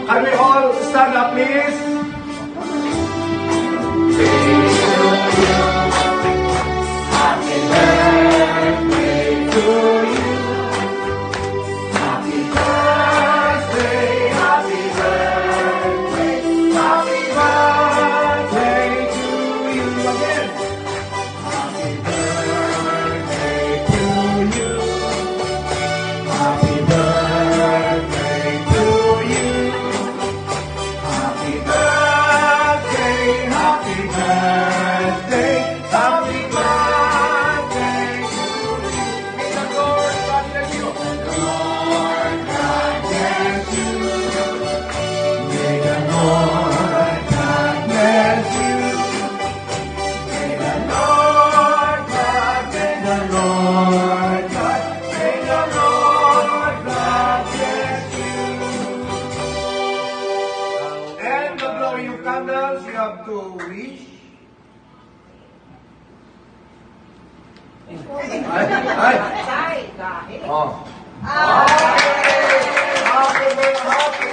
Can we all stand up, please? Happy birthday to you. Happy birthday, happy birthday, happy birthday to you again. Happy birthday to you. Happy birthday to you. Happy birthday, happy birthday, happy birthday to you. May the Lord God bless you. The Lord God bless you. May the Lord God bless you. May the Lord God, may the Lord God, may the Lord God bless you. And to blow your candles, you have to wish. Ay. Oh. Happy birthday.